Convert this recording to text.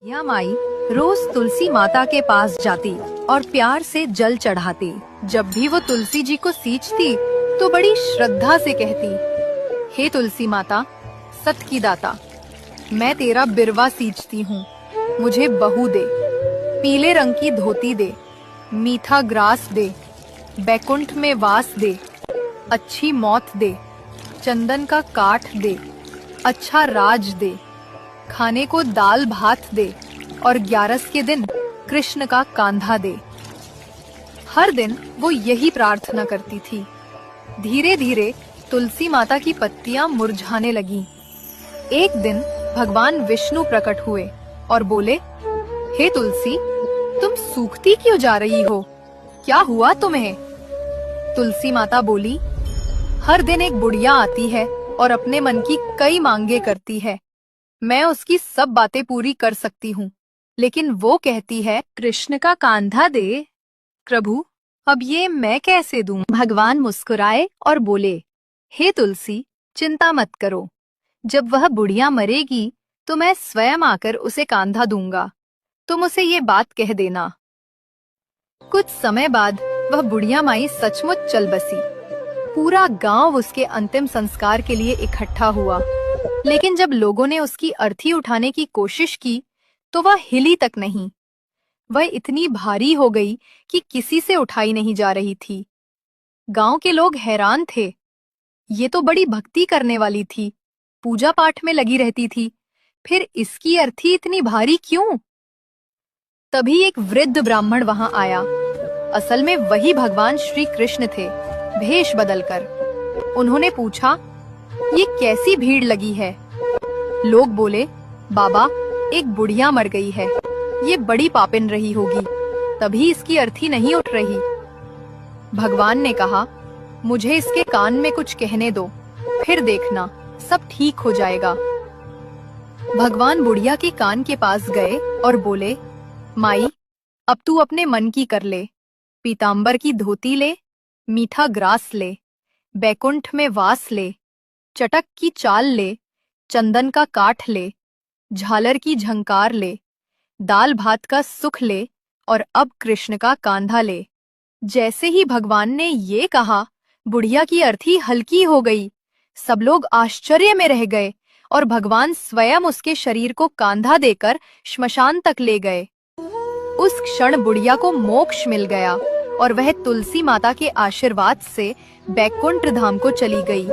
यह माई रोज तुलसी माता के पास जाती और प्यार से जल चढ़ाती। जब भी वो तुलसी जी को सींचती तो बड़ी श्रद्धा से कहती, हे तुलसी माता, सत की दाता, मैं तेरा बिरवा सींचती हूँ, मुझे बहू दे, पीले रंग की धोती दे, मीठा ग्रास दे, बैकुंठ में वास दे, अच्छी मौत दे, चंदन का काठ दे, अच्छा राज दे, खाने को दाल भात दे और 11 के दिन कृष्ण का कांधा दे। हर दिन वो यही प्रार्थना करती थी। धीरे धीरे तुलसी माता की पत्तियां मुरझाने लगीं। एक दिन भगवान विष्णु प्रकट हुए और बोले, हे तुलसी, तुम सूखती क्यों जा रही हो? क्या हुआ तुम्हें? तुलसी माता बोली, हर दिन एक बुढ़िया आती है और अपने मन की कई मांगे करती है। मैं उसकी सब बातें पूरी कर सकती हूँ, लेकिन वो कहती है कृष्ण का कांधा दे। प्रभु, अब ये मैं कैसे दूं? भगवान मुस्कुराए और बोले, हे तुलसी, चिंता मत करो। जब वह बुढ़िया मरेगी तो मैं स्वयं आकर उसे कांधा दूंगा। तुम उसे ये बात कह देना। कुछ समय बाद वह बुढ़िया माई सचमुच चल बसी। पूरा गांव उसके अंतिम संस्कार के लिए इकट्ठा हुआ। लेकिन जब लोगों ने उसकी अर्थी उठाने की कोशिश की तो वह हिली तक नहीं। वह इतनी भारी हो गई कि किसी से उठाई नहीं जा रही थी। गांव के लोग हैरान थे। ये तो बड़ी भक्ति करने वाली थी, पूजा पाठ में लगी रहती थी, फिर इसकी अर्थी इतनी भारी क्यों? तभी एक वृद्ध ब्राह्मण वहां आया। असल में वही भगवान श्री कृष्ण थे, भेष बदलकर। उन्होंने पूछा, ये कैसी भीड़ लगी है? लोग बोले, बाबा, एक बुढ़िया मर गई है, ये बड़ी पापिन रही होगी, तभी इसकी अर्थी नहीं उठ रही। भगवान ने कहा, मुझे इसके कान में कुछ कहने दो, फिर देखना सब ठीक हो जाएगा। भगवान बुढ़िया के कान के पास गए और बोले, माई, अब तू अपने मन की कर ले। पीतांबर की धोती ले, मीठा ग्रास ले, बैकुंठ में वास ले, चटक की चाल ले, चंदन का काठ ले, झालर की झंकार ले, दाल भात का सुख ले और अब कृष्ण का कांधा ले। जैसे ही भगवान ने ये कहा, बुढ़िया की अर्थी हल्की हो गई। सब लोग आश्चर्य में रह गए और भगवान स्वयं उसके शरीर को कांधा देकर श्मशान तक ले गए। उस क्षण बुढ़िया को मोक्ष मिल गया और वह तुलसी माता के आशीर्वाद से बैकुंठ धाम को चली गई।